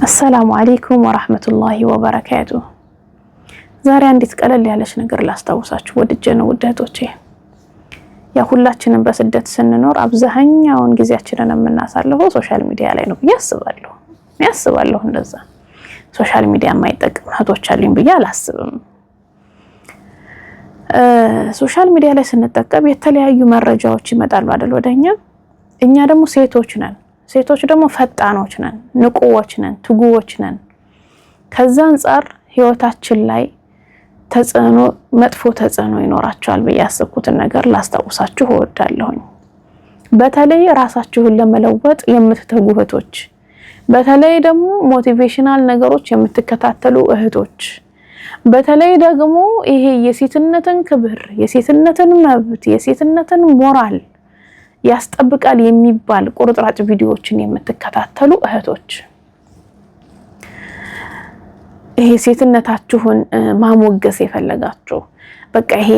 السلام عليكم ورحمة الله وبركاته. ዛሬ አንዲት ቀለል ያለች ነገር ላስታውሳችሁ ወድጄ ነው ውደቶቼ። ያ ሁላችንም በስደት ስንኖር አብዛኛውን ጊዜያችንን የምናሳልፈው ሶሻል ሚዲያ ላይ ነው ያስባለሁ እንደዛ ሶሻል ሚዲያ የማይጠቀም እህቶች አሉኝ ብዬ አላስብም። ሶሻል ሚዲያ ላይ ስንጠቀም የተለያዩ መረጃዎች ይመጣሉ አይደል ወደኛ። እኛ ደግሞ ሴቶች ደግሞ ፈጣኖች ነን፣ ንቁዎች ነን፣ ትጉዎች ነን። ከዛ አንፃር ህይወታችን ላይ ተጽዕኖ መጥፎ ተጽዕኖ ይኖራቸዋል ብዬ ያስብኩትን ነገር ላስታውሳችሁ እወዳለሁ። በተለይ ራሳችሁን ለመለወጥ የምትተጉ እህቶች፣ በተለይ ደግሞ ሞቲቬሽናል ነገሮች የምትከታተሉ እህቶች፣ በተለይ ደግሞ ይሄ የሴትነትን ክብር፣ የሴትነትን መብት፣ የሴትነትን ሞራል ያስጠብቃል የሚባል ቁርጥራጭ ቪዲዮዎችን የምትከታተሉ እህቶች፣ ይሄ ሴትነታችሁን ማሞገስ የፈለጋችሁ በቃ ይሄ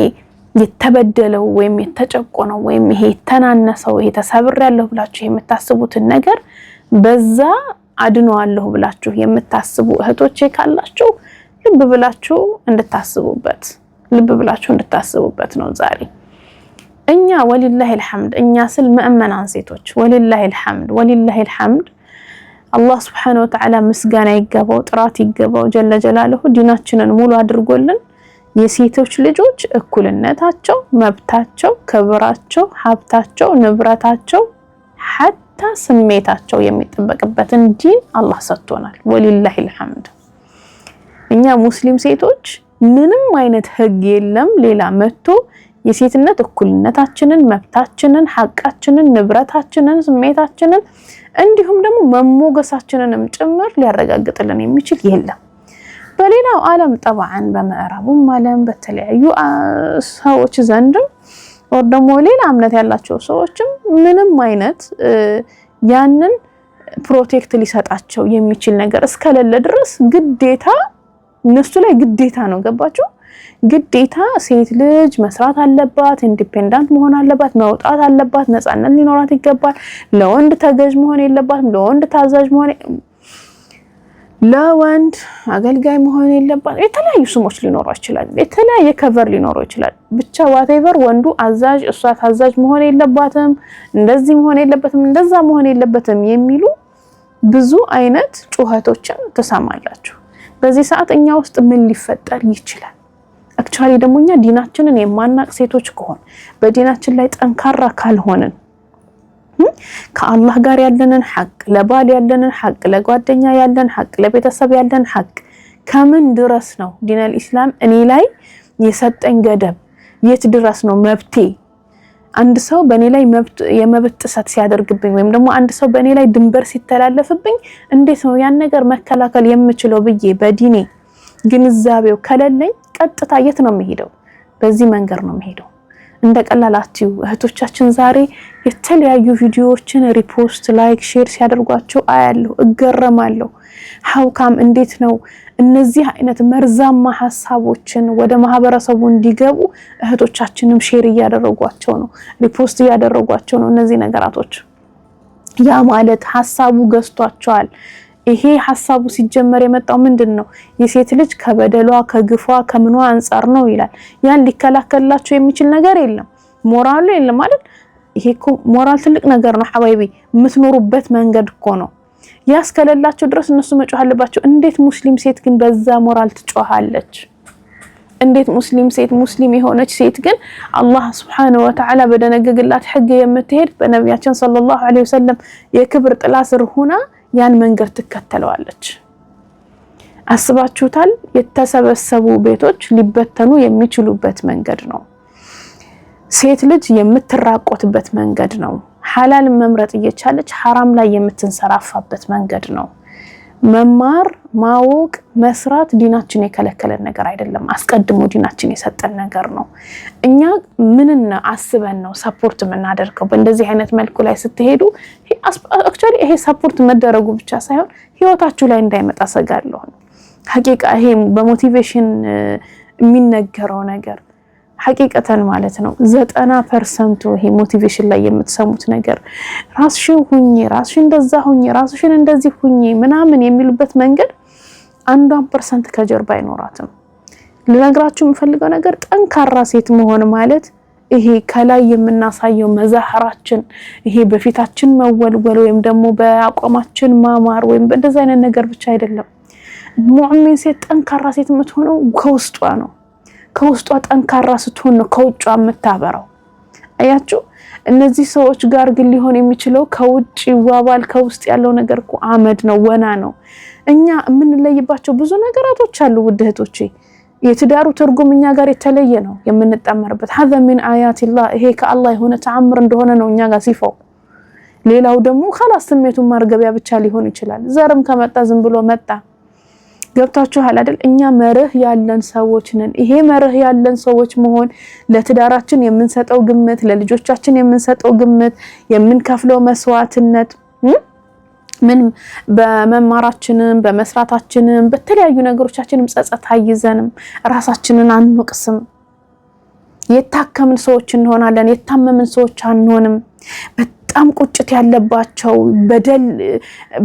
የተበደለው ወይም የተጨቆነው ወይም ይሄ ተናነሰው ይሄ ተሰብሬያለሁ ብላችሁ የምታስቡትን ነገር በዛ አድነዋለሁ ብላችሁ የምታስቡ እህቶቼ ካላችሁ ልብ ብላችሁ እንድታስቡበት ነው ዛሬ። እኛ ወሊላሂ الحمد እኛ ስል መእመናን ሴቶች ወሊላሂ الحمد አላህ Subhanahu Wa Ta'ala ምስጋና ይገባው፣ ጥራት ይገባው ጀለ ጀላለሁ ዲናችንን ሙሉ አድርጎልን የሴቶች ልጆች እኩልነታቸው፣ መብታቸው፣ ክብራቸው፣ ሀብታቸው፣ ንብረታቸው ሐታ ስሜታቸው የሚጠበቅበትን ዲን አላህ ሰጥቶናል። ወሊላሂ الحمد እኛ ሙስሊም ሴቶች ምንም አይነት ህግ የለም ሌላ መጥቶ የሴትነት እኩልነታችንን፣ መብታችንን፣ ሐቃችንን፣ ንብረታችንን፣ ስሜታችንን እንዲሁም ደግሞ መሞገሳችንንም ጭምር ሊያረጋግጥልን የሚችል የለም። በሌላው ዓለም ጠባዓን በመዕራቡም ዓለም በተለያዩ ሰዎች ዘንድም ወር ደግሞ ሌላ እምነት ያላቸው ሰዎችም ምንም አይነት ያንን ፕሮቴክት ሊሰጣቸው የሚችል ነገር እስከሌለ ድረስ ግዴታ እነሱ ላይ ግዴታ ነው። ገባችሁ? ግዴታ ሴት ልጅ መስራት አለባት፣ ኢንዲፔንደንት መሆን አለባት፣ መውጣት አለባት፣ ነፃነት ሊኖራት ይገባል። ለወንድ ተገዥ መሆን የለባትም፣ ለወንድ ታዛዥ መሆን፣ ለወንድ አገልጋይ መሆን የለባት። የተለያዩ ስሞች ሊኖረው ይችላል፣ የተለያየ ከቨር ሊኖረው ይችላል። ብቻ ዋቴቨር ወንዱ አዛዥ እሷ ታዛዥ መሆን የለባትም፣ እንደዚህ መሆን የለበትም፣ እንደዛ መሆን የለበትም የሚሉ ብዙ አይነት ጩኸቶችን ተሰማላችሁ። በዚህ ሰዓት እኛ ውስጥ ምን ሊፈጠር ይችላል? አክቹአሊ ደግሞ እኛ ዲናችንን የማናቅ ሴቶች ከሆነ በዲናችን ላይ ጠንካራ ካልሆነን ከአላህ ጋር ያለንን ሐቅ፣ ለባል ያለንን ሐቅ፣ ለጓደኛ ያለን ሐቅ፣ ለቤተሰብ ያለን ሐቅ ከምን ድረስ ነው ዲነል ኢስላም እኔ ላይ የሰጠኝ ገደብ የት ድረስ ነው መብቴ? አንድ ሰው በእኔ ላይ የመብት ጥሰት ሲያደርግብኝ ወይም ደግሞ አንድ ሰው በእኔ ላይ ድንበር ሲተላለፍብኝ እንዴት ነው ያን ነገር መከላከል የምችለው ብዬ በዲኔ ግንዛቤው ከሌለኝ ቀጥታ የት ነው የምሄደው? በዚህ መንገድ ነው የምሄደው። እንደቀላላችሁ እህቶቻችን ዛሬ የተለያዩ ቪዲዮዎችን ሪፖስት፣ ላይክ፣ ሼር ሲያደርጓቸው አያለሁ፣ እገረማለሁ። ሀውካም እንዴት ነው እነዚህ አይነት መርዛማ ሐሳቦችን ወደ ማህበረሰቡ እንዲገቡ እህቶቻችንም ሼር እያደረጓቸው ነው፣ ሪፖስት እያደረጓቸው ነው። እነዚህ ነገራቶች ያ ማለት ሐሳቡ ገዝቷቸዋል። ይሄ ሐሳቡ ሲጀመር የመጣው ምንድነው? የሴት ልጅ ከበደሏ ከግፏ ከምኗ አንፃር ነው ይላል። ያን ሊከላከልላቸው የሚችል ነገር የለም፣ ሞራሉ የለም ማለት ይሄ እኮ ሞራል ትልቅ ነገር ነው ሐባይቢ። የምትኖሩበት መንገድ እኮ ነው። ያስከለላቸው ድረስ እነሱ መጮህ አለባቸው። እንዴት ሙስሊም ሴት ግን በዛ ሞራል ትጮሃለች? እንዴት ሙስሊም የሆነች ሴት ግን አላህ Subhanahu Wa Ta'ala በደነገገላት ህግ የምትሄድ በነቢያችን ሰለላሁ ዐለይሂ ወሰለም የክብር ጥላ ስር ሆና ያን መንገድ ትከተለዋለች? አስባችሁታል? የተሰበሰቡ ቤቶች ሊበተኑ የሚችሉበት መንገድ ነው። ሴት ልጅ የምትራቆትበት መንገድ ነው። ሐላል መምረጥ እየቻለች ሐራም ላይ የምትንሰራፋበት መንገድ ነው። መማር፣ ማወቅ፣ መስራት ዲናችን የከለከለን ነገር አይደለም። አስቀድሞ ዲናችን የሰጠን ነገር ነው። እኛ ምንና አስበን ነው ሰፖርት የምናደርገው? በእንደዚህ አይነት መልኩ ላይ ስትሄዱ አክቹአሊ ይሄ ሰፖርት መደረጉ ብቻ ሳይሆን ህይወታችሁ ላይ እንዳይመጣ ሰጋለሁ። ሐቂቃ ይሄ በሞቲቬሽን የሚነገረው ነገር ሐቂቀተን ማለት ነው 90% ይሄ ሞቲቬሽን ላይ የምትሰሙት ነገር ራስሽን ሁኚ፣ ራስሽን እንደዛ ሁኚ፣ ራስሽን እንደዚህ ሁኚ ምናምን የሚሉበት መንገድ 1% ከጀርባ አይኖራትም። ልነግራችሁ የምፈልገው ነገር ጠንካራ ሴት መሆን ማለት ይሄ ከላይ የምናሳየው መዛህራችን ይሄ በፊታችን መወልወል ወይም ደግሞ በአቋማችን ማማር ወይም እንደዛ አይነት ነገር ብቻ አይደለም። ሙእሚን ሴት ጠንካራ ሴት የምትሆነው ከውስጧ ነው። ከውስጧ ጠንካራ ስትሆን ነው ከውጯ የምታበራው። አያችሁ እነዚህ ሰዎች ጋር ግን ሊሆን የሚችለው ከውጭ ይዋባል፣ ከውስጥ ያለው ነገር እኮ አመድ ነው፣ ወና ነው። እኛ የምንለይባቸው ብዙ ነገራቶች አሉ ውድ እህቶቼ። የትዳሩ ትርጉም እኛ ጋር የተለየ ነው የምንጣመርበት። هذا من آيات الله ይሄ ከአላህ የሆነ ተአምር እንደሆነ ነው እኛ ጋር ሲፈው። ሌላው ደግሞ خلاص ስሜቱን ማርገቢያ ብቻ ሊሆን ይችላል። ዘርም ከመጣ ዝም ብሎ መጣ። ገብታችኋል አይደል? እኛ መርህ ያለን ሰዎች ነን። ይሄ መርህ ያለን ሰዎች መሆን ለትዳራችን የምንሰጠው ግምት፣ ለልጆቻችን የምንሰጠው ግምት፣ የምንከፍለው መስዋዕትነት ምን በመማራችንም በመስራታችንም በተለያዩ ነገሮቻችንም ጸጸት አይዘንም፣ ራሳችንን አንወቅስም። የታከምን ሰዎች እንሆናለን፣ የታመምን ሰዎች አንሆንም። በጣም ቁጭት ያለባቸው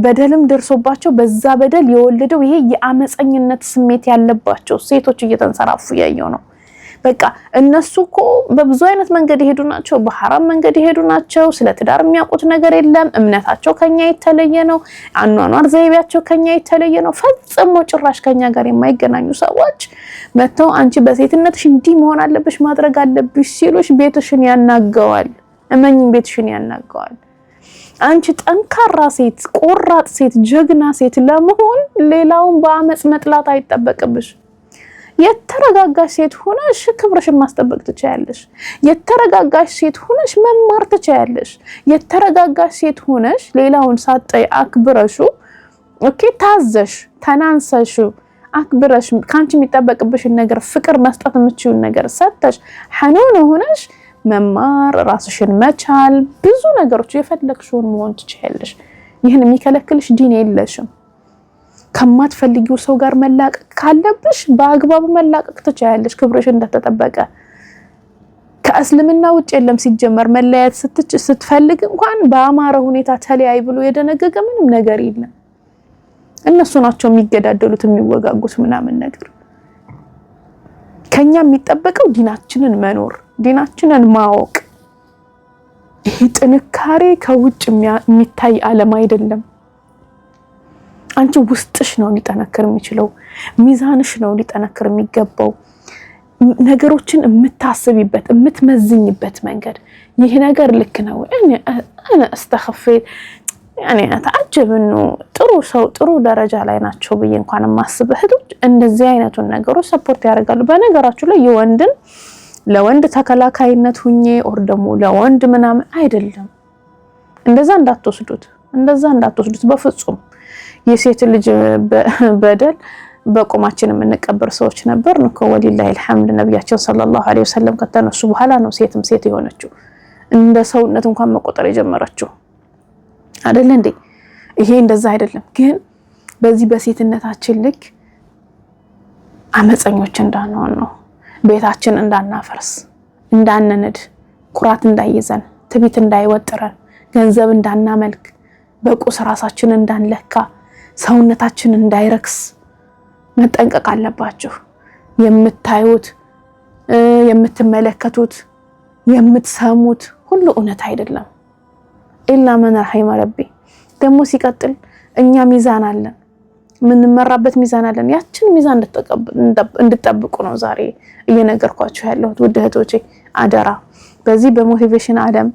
በደልም ደርሶባቸው በዛ በደል የወለደው ይሄ የአመፀኝነት ስሜት ያለባቸው ሴቶች እየተንሰራፉ ያየው ነው። በቃ እነሱ እኮ በብዙ አይነት መንገድ ይሄዱ ናቸው፣ በሐራም መንገድ ይሄዱ ናቸው። ስለ ትዳር የሚያውቁት ነገር የለም። እምነታቸው ከኛ የተለየ ነው። አኗኗር ዘይቤያቸው ከኛ የተለየ ነው። ፈጽሞ ጭራሽ ከኛ ጋር የማይገናኙ ሰዎች መተው አንቺ በሴትነትሽ እንዲህ መሆን አለብሽ ማድረግ አለብሽ ሲሉሽ ቤትሽን ያናገዋል። እመኝን ቤትሽን ያናገዋል። አንቺ ጠንካራ ሴት፣ ቆራጥ ሴት፣ ጀግና ሴት ለመሆን ሌላውን በአመጽ መጥላት አይጠበቅብሽ። የተረጋጋሽ ሴት ሆነሽ ክብርሽን ማስጠበቅ ትችያለሽ። የተረጋጋሽ ሴት ሆነሽ መማር ትችያለሽ። የተረጋጋሽ ሴት ሆነሽ ሌላውን ሳጠይ አክብረሹ ኦኬ ታዘሽ ተናንሰሽ አክብረሽ ካንቺ የሚጠበቅብሽን ነገር ፍቅር መስጠት የምትችይውን ነገር ሰጥተሽ ሐኑን ሆነሽ መማር፣ ራስሽን መቻል፣ ብዙ ነገሮች የፈለግሽውን መሆን ትችያለሽ። ይሄን የሚከለክልሽ ዲን የለሽም። ከማትፈልጊው ሰው ጋር መላቀቅ ካለብሽ በአግባቡ መላቀቅ ትችያለሽ። ክብርሽ እንደተጠበቀ ከእስልምና ውጭ የለም ሲጀመር መለያየት ስትፈልግ እንኳን በአማረ ሁኔታ ተለያይ ብሎ የደነገገ ምንም ነገር የለም። እነሱ ናቸው የሚገዳደሉት የሚወጋጉት ምናምን ነገር። ከኛ የሚጠበቀው ዲናችንን መኖር፣ ዲናችንን ማወቅ። ይሄ ጥንካሬ ከውጭ የሚታይ ዓለም አይደለም። አንቺ ውስጥሽ ነው ሊጠነክር የሚችለው፣ ሚዛንሽ ነው ሊጠነክር የሚገባው። ነገሮችን የምታስቢበት የምትመዝኝበት መንገድ ይሄ ነገር ልክ ነው እኔ አስተخفيت يعني አታጀብ ነው ጥሩ ሰው ጥሩ ደረጃ ላይ ናቸው ብዬ እንኳን ማስብ እህቶች እንደዚህ አይነቱን ነገሮች ሰፖርት ያደርጋሉ። በነገራችሁ ላይ የወንድን ለወንድ ተከላካይነት ሁኜ ኦር ደግሞ ለወንድ ምናምን አይደለም። እንደዛ እንዳትወስዱት በፍጹም። የሴት ልጅ በደል በቆማችን የምንቀበር ሰዎች ነበር እንኮ ወሊላሂ الحمد ነብያችን ሰለላሁ ዐለይሂ ወሰለም ከተነሱ በኋላ ነው ሴትም ሴት የሆነችው እንደ ሰውነት እንኳን መቆጠር የጀመረችው አይደል እንዴ? ይሄ እንደዛ አይደለም። ግን በዚህ በሴትነታችን ልክ አመፀኞች እንዳንሆን ነው። ቤታችን እንዳናፈርስ፣ እንዳንነድ፣ ኩራት እንዳይዘን፣ ትቢት እንዳይወጥረን፣ ገንዘብ እንዳናመልክ፣ በቁስ ራሳችን እንዳንለካ፣ ሰውነታችን እንዳይረክስ መጠንቀቅ አለባችሁ። የምታዩት የምትመለከቱት የምትሰሙት ሁሉ እውነት አይደለም። ኢላ መን ረሂመ ረቢ። ደግሞ ሲቀጥል እኛ ሚዛን አለን፣ ምንመራበት ሚዛን አለን። ያችን ሚዛን እንድትጠብቁ ነው ዛሬ እየነገርኳችሁ ያለሁት ውድ እህቶቼ። አደራ በዚህ በሞቲቬሽን ዓለም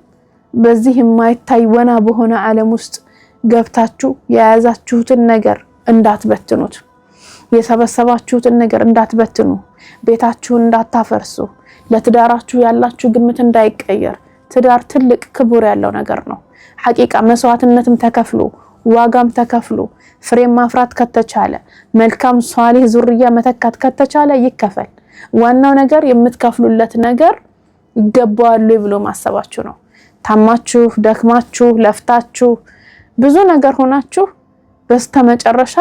በዚህ የማይታይ ወና በሆነ ዓለም ውስጥ ገብታችሁ የያዛችሁትን ነገር እንዳትበትኑት፣ የሰበሰባችሁትን ነገር እንዳትበትኑ፣ ቤታችሁን እንዳታፈርሱ፣ ለትዳራችሁ ያላችሁ ግምት እንዳይቀየር። ትዳር ትልቅ ክቡር ያለው ነገር ነው። ሐቂቃ መስዋዕትነትም ተከፍሎ ዋጋም ተከፍሎ ፍሬም ማፍራት ከተቻለ መልካም ሷሊህ ዙርያ መተካት ከተቻለ ይከፈል። ዋናው ነገር የምትከፍሉለት ነገር ይገባዋል ብሎ ማሰባችሁ ነው። ታማችሁ ደክማችሁ ለፍታችሁ ብዙ ነገር ሆናችሁ በስተመጨረሻ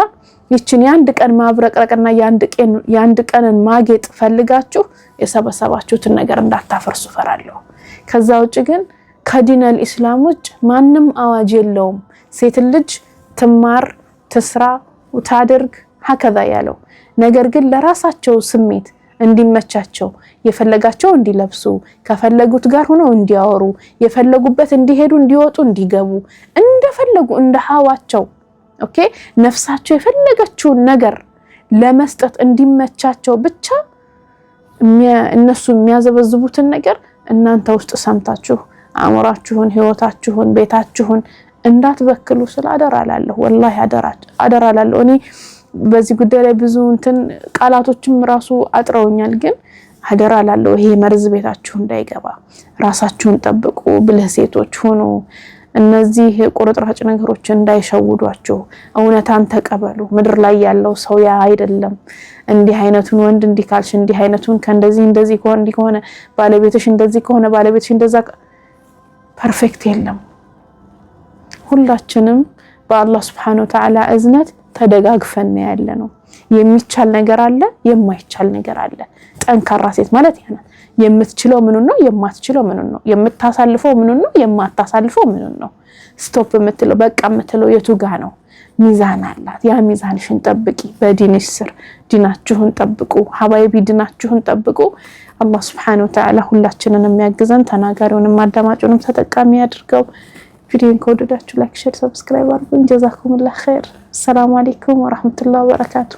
ይችን የአንድ ቀን ማብረቅረቅና የአንድ ቀንን ማጌጥ ፈልጋችሁ የሰበሰባችሁትን ነገር እንዳታፈርሱ ፈራለሁ። ከዛ ውጭ ግን ከዲነል ኢስላም ውጭ ማንም አዋጅ የለውም ሴት ልጅ ትማር ትስራ ወታደርግ ሀከዛ ያለው። ነገር ግን ለራሳቸው ስሜት እንዲመቻቸው የፈለጋቸው እንዲለብሱ ከፈለጉት ጋር ሆነው እንዲያወሩ የፈለጉበት እንዲሄዱ እንዲወጡ እንዲገቡ እንደፈለጉ እንደ ሀዋቸው ኦኬ ነፍሳቸው የፈለገችውን ነገር ለመስጠት እንዲመቻቸው ብቻ እነሱ የሚያዘበዝቡትን ነገር እናንተ ውስጥ ሰምታችሁ አእምሯችሁን ህይወታችሁን ቤታችሁን እንዳትበክሉ ስለ አደራላለሁ። ወላሂ አደራላለሁ። እኔ በዚህ ጉዳይ ላይ ብዙ ቃላቶችም ራሱ አጥረውኛል፣ ግን አደራላለሁ ይሄ መርዝ ቤታችሁ እንዳይገባ ራሳችሁን ጠብቁ። ብልህ ሴቶች ሆኖ እነዚህ ቁርጥራጭ ነገሮች እንዳይሸውዷችሁ እውነታን ተቀበሉ። ምድር ላይ ያለው ሰው ያ አይደለም። እንዲህ አይነቱን ወንድ እንዲካልሽ እንዲህ አይነቱን ከእንደዚህ ከሆነ ባለቤትሽ እንደዚህ ከሆነ ባለቤትሽ እንደዛ ፐርፌክት የለም። ሁላችንም በአላህ Subhanahu Wa Ta'ala እዝነት ተደጋግፈን ያለነው። የሚቻል ነገር አለ፣ የማይቻል ነገር አለ። ጠንካራ ሴት ማለት ያ ናት። የምትችለው ምን ነው፣ የማትችለው ምን ነው፣ የምታሳልፈው ምን ነው፣ የማታሳልፈው ምን ነው፣ ስቶፕ የምትለው በቃ የምትለው የቱጋ ነው። ሚዛን አላት። ያ ሚዛንሽን ጠብቂ። በዲንሽ ስር ዲናችሁን ጠብቁ። ሐባይቢ ዲናችሁን ጠብቁ። አላህ Subhanahu Wa Ta'ala ሁላችንንም ያግዘን። ተናጋሪውንም አዳማጩንም ተጠቃሚ ያድርገው። ቪዲዮን ከወደዳችሁ ላይክ፣ ሼር፣ ሰብስክራይብ አድርጉ። ጀዛኩሙላህ ኸይር። ሰላም አለይኩም ወራህመቱላሂ ወበረካቱ።